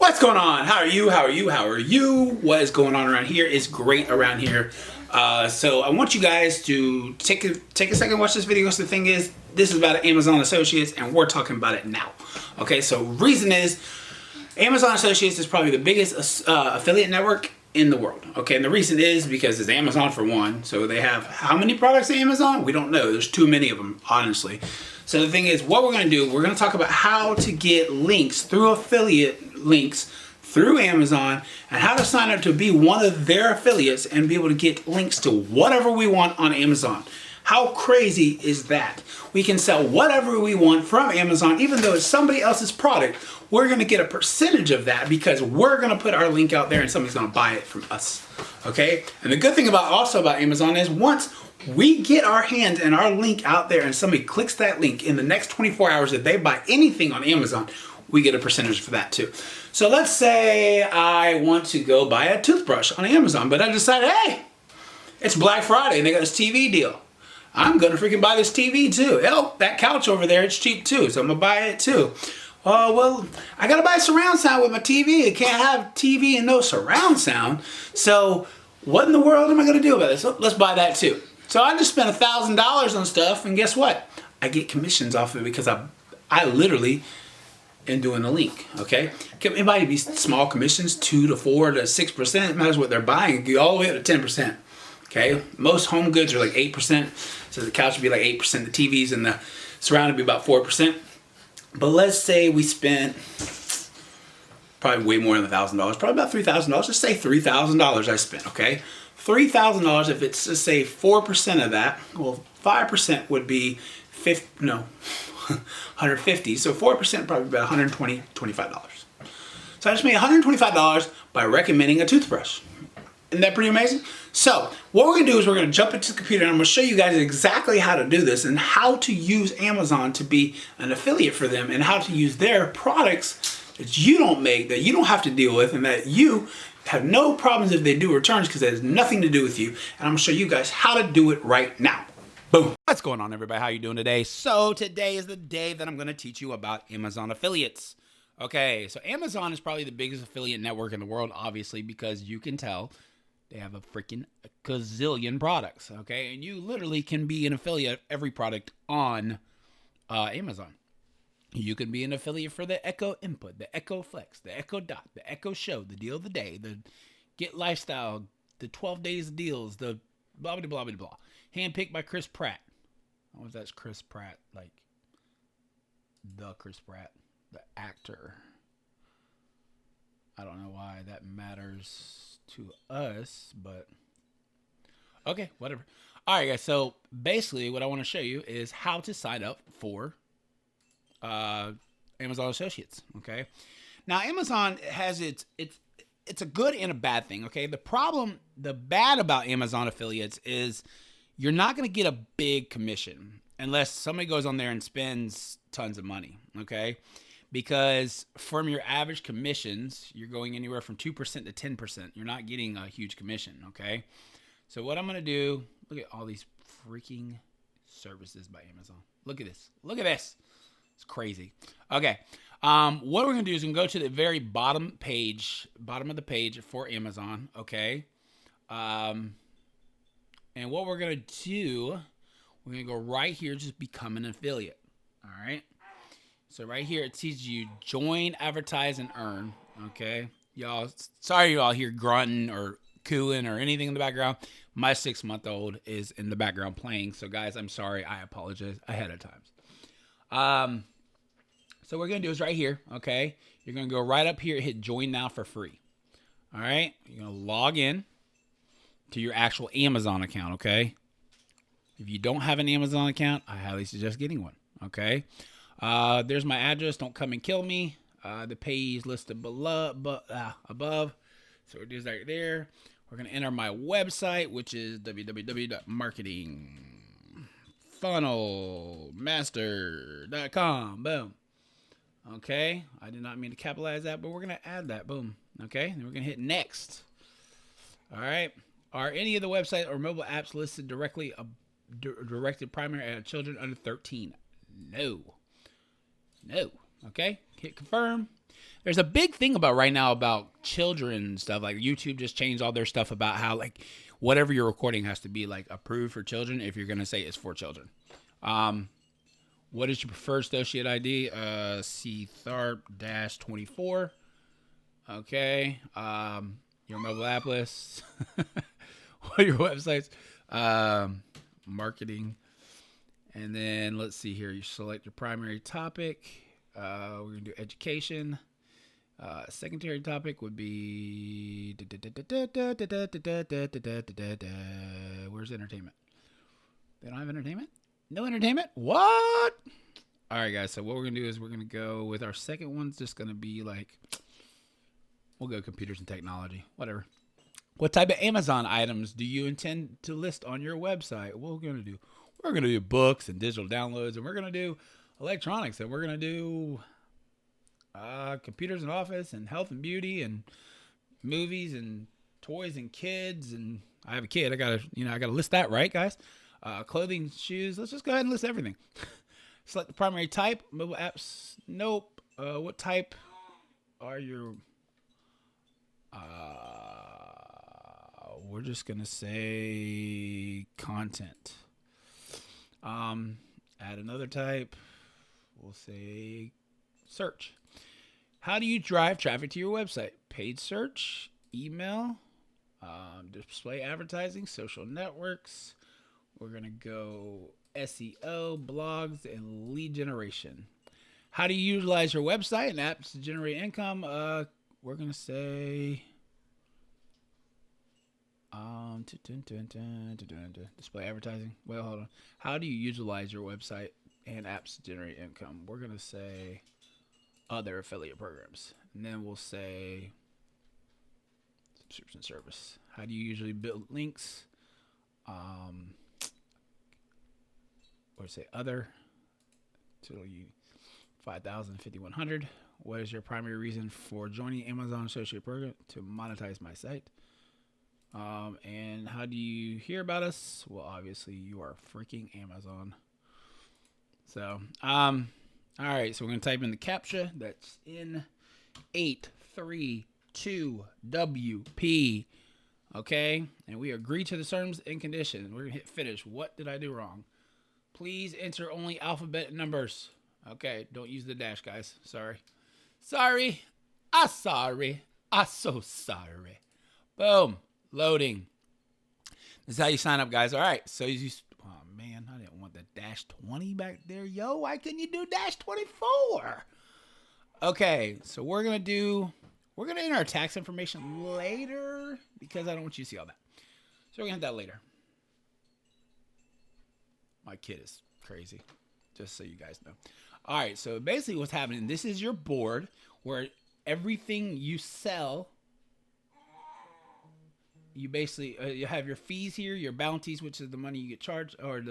What's going on? How are you? How are you? How are you? What is going on around here is great around here. So I want you guys to take a second, watch this video. So the thing is, this is about Amazon Associates, and we're talking about it now. Okay, so reason is, Amazon Associates is probably the biggest affiliate network in the world. Okay, and the reason is because it's Amazon for one. So they have how many products at Amazon? We don't know. There's too many of them, honestly. So the thing is, what we're going to do, we're going to talk about how to get links through affiliate links through Amazon and how to sign up to be one of their affiliates and be able to get links to whatever we want on Amazon. How crazy is that? We can sell whatever we want from Amazon, even though it's somebody else's product. We're going to get a percentage of that because we're going to put our link out there and somebody's going to buy it from us. Okay? And the good thing about Amazon is once we get our hands and our link out there and somebody clicks that link in the next 24 hours, if they buy anything on Amazon, we get a percentage for that too. So let's say I want to go buy a toothbrush on Amazon, but I decide, hey, it's Black Friday and they got this TV deal. I'm gonna freaking buy this TV too. Oh, that couch over there, it's cheap too, so I'm gonna buy it too. Oh, well, I gotta buy surround sound with my TV. I can't have TV and no surround sound. So what in the world am I gonna do about this? So let's buy that too. So I just spent $1,000 on stuff, and guess what? I get commissions off of it because I literally am doing the link, okay? It might be small commissions, 2 to 4 to 6%. It matters what they're buying. It can go all the way up to 10%, okay? Most home goods are like 8%. So the couch would be like 8%. The TVs and the surround would be about 4%. But let's say we spent probably way more than $1,000, probably about $3,000. Just say $3,000 I spent, okay? $3,000, if it's, just say 4% of that, well, 5% would be 150. So 4% probably about $125. So I just made $125 by recommending a toothbrush. Isn't that pretty amazing? So what we're gonna do is we're gonna jump into the computer and I'm gonna show you guys exactly how to do this and how to use Amazon to be an affiliate for them and how to use their products that you don't make, that you don't have to deal with, and that you have no problems if they do returns because it has nothing to do with you. And I'm gonna show you guys how to do it right now. Boom. What's going on, everybody? How you doing today? So today is the day that I'm gonna teach you about Amazon affiliates. Okay, so Amazon is probably the biggest affiliate network in the world, obviously, because you can tell they have a freaking gazillion products, okay? And you literally can be an affiliate of every product on Amazon. You can be an affiliate for the Echo Input, the Echo Flex, the Echo Dot, the Echo Show, the Deal of the Day, the Get Lifestyle, the 12 Days Deals, the blah, blah, blah, blah, blah. Handpicked by Chris Pratt. I wonder if that's Chris Pratt, like the Chris Pratt, the actor. I don't know why that matters to us, but okay, whatever. All right, guys. So basically, what I want to show you is how to sign up for Amazon Associates. Okay. Now, Amazon has it's a good and a bad thing. Okay. The bad about Amazon affiliates is you're not going to get a big commission unless somebody goes on there and spends tons of money. Okay. Because from your average commissions, you're going anywhere from 2% to 10%. You're not getting a huge commission, okay? So what I'm going to do, look at all these freaking services by Amazon. Look at this. Look at this. It's crazy. Okay. What we're going to do is we're going to go to the very bottom of the page for Amazon, okay? And what we're going to do, we're going to go right here, just become an affiliate, all right? So right here, it teaches you join, advertise, and earn, okay? Y'all, sorry you all hear grunting or cooing or anything in the background. My 6-month-old is in the background playing. So guys, I'm sorry. I apologize ahead of time. So what we're going to do is right here, okay? You're going to go right up here, hit join now for free. All right? You're going to log in to your actual Amazon account, okay? If you don't have an Amazon account, I highly suggest getting one, okay? There's my address. Don't come and kill me. The page is listed below, above. So it is right there. We're going to enter my website, which is www.marketingfunnelmaster.com. Boom. Okay. I did not mean to capitalize that, but we're going to add that. Boom. Okay. And we're going to hit next. All right. Are any of the website or mobile apps listed directly directed primarily at children under 13? No. Okay, hit confirm. There's a big thing about right now about children and stuff. Like YouTube just changed all their stuff about how like whatever you're recording has to be like approved for children if you're gonna say it's for children. What is your preferred associate ID? C Tharp 24. Okay. Your mobile app list. What are your websites? Marketing. And then let's see here. You select your primary topic. We're going to do education. Secondary topic would be... Where's entertainment? They don't have entertainment? No entertainment? What? All right, guys. So what we're going to do is we're going to go with our second one's just going to be like... We'll go computers and technology. Whatever. What type of Amazon items do you intend to list on your website? What we're going to do? We're going to do books and digital downloads, and we're going to do electronics, and we're going to do computers and office and health and beauty and movies and toys and kids. And I have a kid. I got to list that, right, guys? Clothing, shoes. Let's just go ahead and list everything. Select the primary type. Mobile apps. Nope. What type are your... we're just going to say content. Add another type. We'll say search. How do you drive traffic to your website? Paid search, email, display advertising, social networks. We're going to go SEO, blogs, and lead generation. How do you utilize your website and apps to generate income? We're going to say display advertising. Well, hold on. How do you utilize your website and apps to generate income? We're going to say other affiliate programs. And then we'll say subscription service. How do you usually build links? Or say other. So you 5,000, 5,100. What is your primary reason for joining Amazon Associate Program? To monetize my site. And how do you hear about us? Well, obviously you are freaking Amazon. So, all right. So we're going to type in the CAPTCHA. That's in 832WP. Okay. And we agree to the terms and conditions. We're going to hit finish. What did I do wrong? Please enter only alphabet numbers. Okay. Don't use the dash, guys. Sorry. Sorry. Sorry. So sorry. Boom. Loading. This is how you sign up, guys. All right. So you... Oh, man. I didn't want the dash 20 back there. Yo, why couldn't you do dash 24? Okay. So we're going to enter our tax information later because I don't want you to see all that. So we're going to hit that later. My kid is crazy. Just so you guys know. All right. So basically what's happening, this is your board where everything you sell... You basically you have your fees here, your bounties, which is the money you get charged, or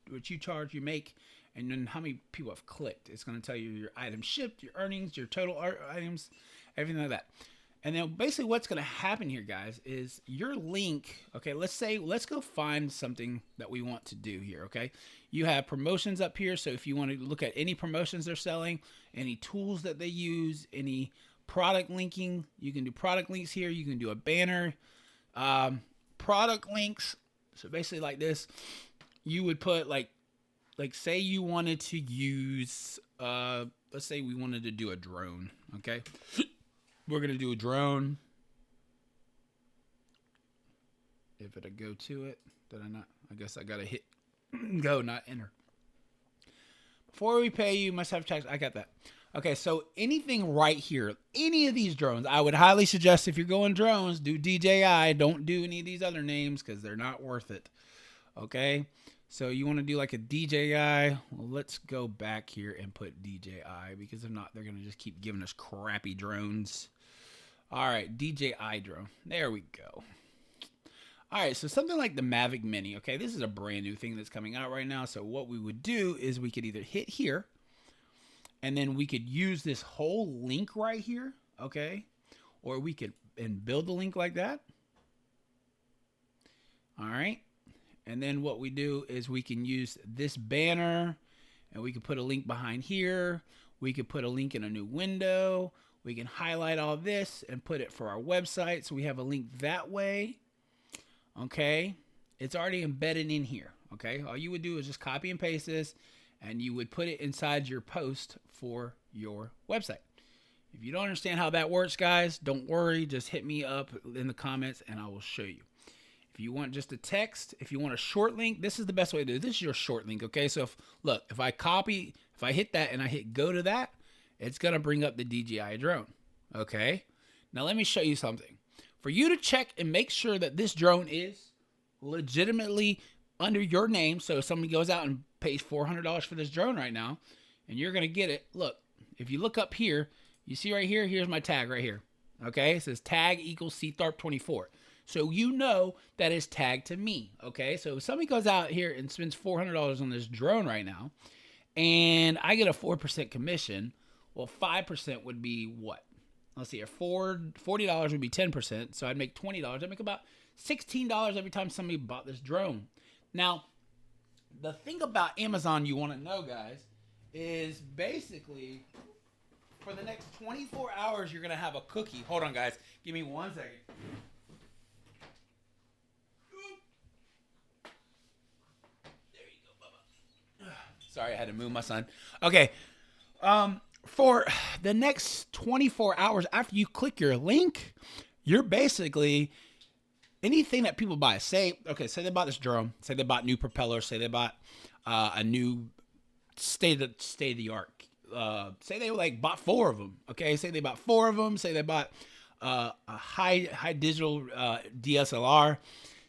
what you charge, you make, and then how many people have clicked. It's going to tell you your items shipped, your earnings, your total items, everything like that. And then basically what's going to happen here, guys, is your link. Okay, let's go find something that we want to do here. Okay, you have promotions up here, so if you want to look at any promotions they're selling, any tools that they use, any product linking, you can do product links here. You can do a banner. Product links. So basically like this, you would put like say you wanted to use, let's say we wanted to do a drone. Okay. We're going to do a drone. If it'll go to it, did I not? I guess I got to hit go, not enter. Before we pay you must have tax. I got that. Okay, so anything right here, any of these drones, I would highly suggest if you're going drones, do DJI. Don't do any of these other names because they're not worth it. Okay, so you want to do like a DJI. Well, let's go back here and put DJI because if not, they're going to just keep giving us crappy drones. All right, DJI drone. There we go. All right, so something like the Mavic Mini. Okay, this is a brand new thing that's coming out right now. So what we would do is we could either hit here. And then we could use this whole link right here, okay? Or we could build the link like that. All right. And then what we do is we can use this banner and we can put a link behind here. We could put a link in a new window. We can highlight all this and put it for our website. So we have a link that way. Okay. It's already embedded in here. Okay. All you would do is just copy and paste this, and you would put it inside your post for your website. If you don't understand how that works, guys, don't worry. Just hit me up in the comments and I will show you. If you want just a text, if you want a short link, this is the best way to do it. This is your short link, okay? So if I hit that and I hit go to that, it's going to bring up the DJI drone, okay? Now let me show you something. For you to check and make sure that this drone is legitimately under your name, so if somebody goes out and pays $400 for this drone right now, and you're going to get it, look, if you look up here, you see right here, here's my tag right here, okay? It says tag equals CTharp24. So you know that is tagged to me, okay? So if somebody goes out here and spends $400 on this drone right now, and I get a 4% commission, well, 5% would be what? Let's see here, $40 would be 10%, so I'd make $20. I'd make about $16 every time somebody bought this drone. Now, the thing about Amazon you want to know, guys, is basically for the next 24 hours, you're going to have a cookie. Hold on, guys. Give me 1 second. Sorry, I had to move my son. Okay. For the next 24 hours after you click your link, you're basically anything that people buy. Say they bought this drone. Say they bought new propellers. Say they bought a new state of the art. Say they bought 4 of them. Okay. Say they bought 4 of them. Say they bought a high digital DSLR.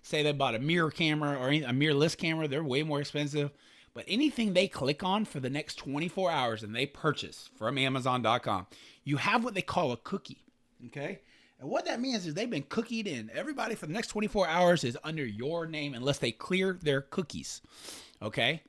Say they bought a mirror camera or a mirrorless camera. They're way more expensive. But anything they click on for the next 24 hours and they purchase from Amazon.com, you have what they call a cookie, okay? And what that means is they've been cookied in. Everybody for the next 24 hours is under your name unless they clear their cookies, okay?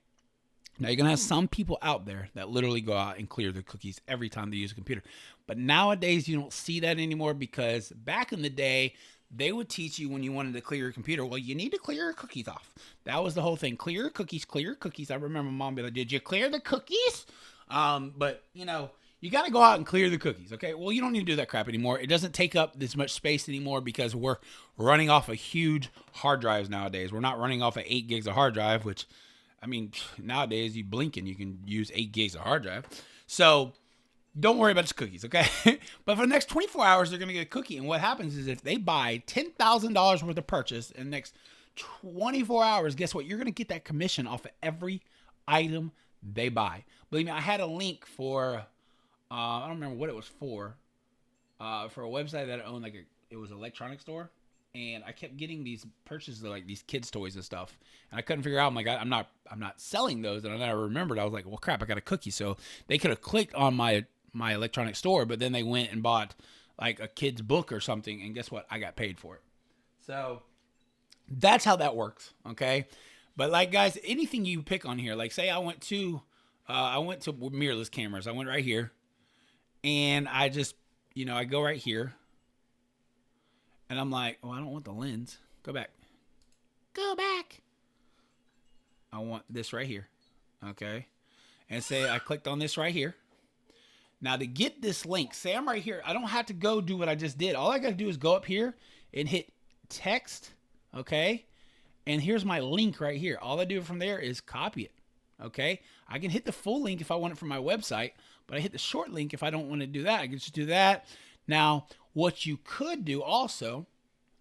Now, you're going to have some people out there that literally go out and clear their cookies every time they use a computer. But nowadays, you don't see that anymore because back in the day, they would teach you when you wanted to clear your computer, well, you need to clear your cookies off. That was the whole thing. Clear your cookies, clear your cookies. I remember mom being like, did you clear the cookies? But, you got to go out and clear the cookies, okay? Well, you don't need to do that crap anymore. It doesn't take up this much space anymore because we're running off of huge hard drives nowadays. We're not running off of 8 gigs of hard drive, which, nowadays you blink and you can use 8 gigs of hard drive. So don't worry about the cookies, okay? But for the next 24 hours, they're going to get a cookie. And what happens is if they buy $10,000 worth of purchase in the next 24 hours, guess what? You're going to get that commission off of every item they buy. Believe me, I had a link for, I don't remember what it was for a website that I owned, it was an electronics store. And I kept getting these purchases of these kids' toys and stuff. And I couldn't figure out, I'm like, I'm not selling those. And then I remembered, I was like, well, crap, I got a cookie. So they could have clicked on my electronic store, but then they went and bought a kid's book or something. And guess what? I got paid for it. So that's how that works. Okay. But guys, anything you pick on here, say I went to mirrorless cameras. I went right here and I just, I go right here. And I'm like, oh, I don't want the lens. Go back. Go back. I want this right here. Okay. And say I clicked on this right here. Now to get this link, say I'm right here. I don't have to go do what I just did. All I got to do is go up here and hit text. Okay. And here's my link right here. All I do from there is copy it. Okay. I can hit the full link if I want it from my website, but I hit the short link if I don't want to do that. I can just do that. Now, what you could do also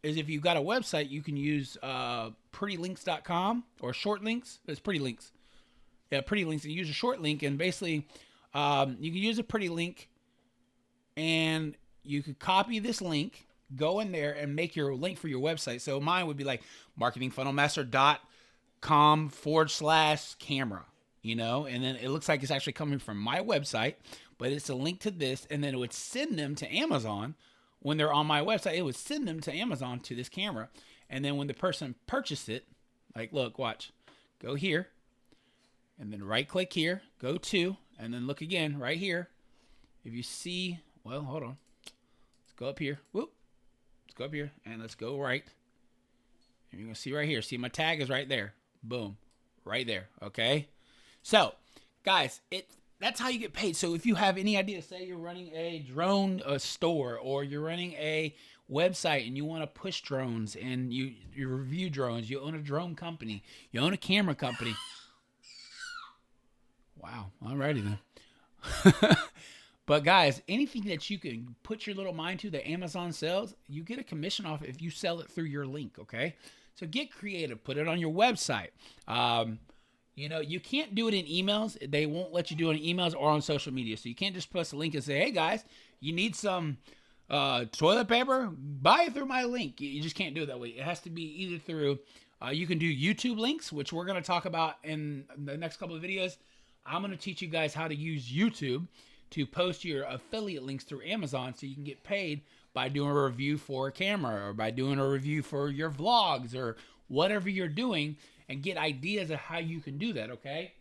is if you've got a website, you can use prettylinks.com or short links. It's pretty links. Yeah, pretty links. You use a short link and basically you can use a pretty link and you could copy this link, go in there and make your link for your website. So mine would be marketingfunnelmaster.com/camera, and then it looks like it's actually coming from my website, but it's a link to this, and then it would send them to Amazon. When they're on my website, it would send them to Amazon to this camera. And then when the person purchased it, look, watch, go here, and then right click here, go to, and then look again right here. If you see, well, hold on. Let's go up here. Whoop. Let's go up here, and let's go right. And you're going to see right here. See, my tag is right there. Boom. Right there. Okay? So, guys, that's how you get paid. So if you have any idea, say you're running a drone store, or you're running a website and you want to push drones, and you review drones, you own a drone company, you own a camera company. Wow. Alrighty then. But guys, anything that you can put your little mind to that Amazon sells, you get a commission off if you sell it through your link. Okay. So get creative. Put it on your website. You can't do it in emails. They won't let you do it in emails or on social media. So you can't just post a link and say, hey guys, you need some toilet paper? Buy it through my link. You just can't do it that way. It has to be either through, you can do YouTube links, which we're going to talk about in the next couple of videos. I'm going to teach you guys how to use YouTube to post your affiliate links through Amazon so you can get paid by doing a review for a camera, or by doing a review for your vlogs, or whatever you're doing, and get ideas of how you can do that, okay?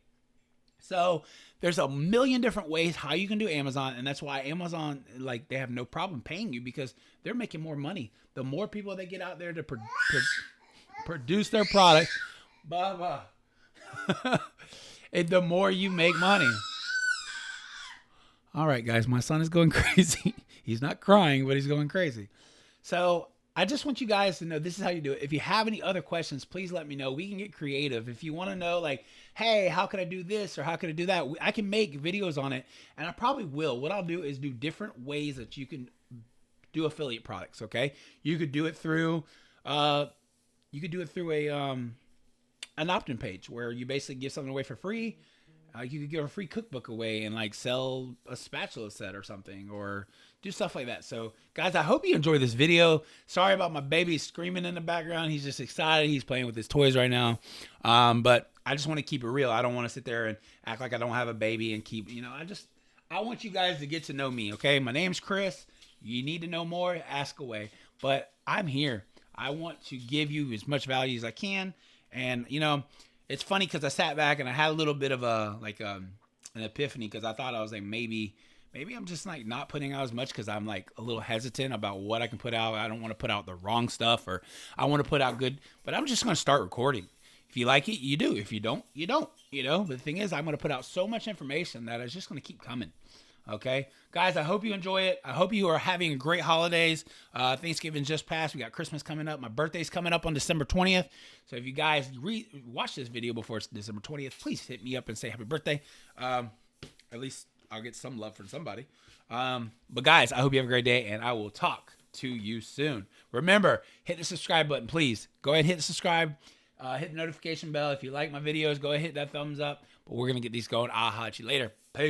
So there's a million different ways how you can do Amazon, and that's why Amazon, like, they have no problem paying you, because they're making more money. The more people they get out there to produce their product, and the more you make money. All right, guys, my son is going crazy. He's not crying, but he's going crazy. So I just want you guys to know this is how you do it. If you have any other questions, please let me know. We can get creative. If you want to know, like, hey, how can I do this, or how can I do that? I can make videos on it, and I probably will. What I'll do is do different ways that you can do affiliate products, okay? You could do it through an opt-in page where you basically give something away for free. You could give a free cookbook away and like sell a spatula set or something, or do stuff like that. So guys, I hope you enjoyed this video. Sorry about my baby screaming in the background. He's just excited. He's playing with his toys right now. But I just want to keep it real. I don't want to sit there and act like I don't have a baby and keep, I want you guys to get to know me. Okay. My name's Chris. You need to know more, ask away, but I'm here. I want to give you as much value as I can. And it's funny because I sat back and I had a little bit of an epiphany, because I thought, I was like, maybe I'm just like not putting out as much because I'm like a little hesitant about what I can put out. I don't want to put out the wrong stuff, or I want to put out good, but I'm just going to start recording. If you like it, you do. If you don't, you don't, but the thing is, I'm going to put out so much information that it's just going to keep coming. Okay, guys, I hope you enjoy it. I hope you are having great holidays. Thanksgiving just passed. We got Christmas coming up. My birthday's coming up on December 20th. So if you guys watch this video before it's December 20th, please hit me up and say happy birthday. At least I'll get some love from somebody. But guys, I hope you have a great day, and I will talk to you soon. Remember, hit the subscribe button, please. Go ahead and hit the subscribe. Hit the notification bell. If you like my videos, go ahead and hit that thumbs up. But we're going to get these going. I'll holler at you later. Peace.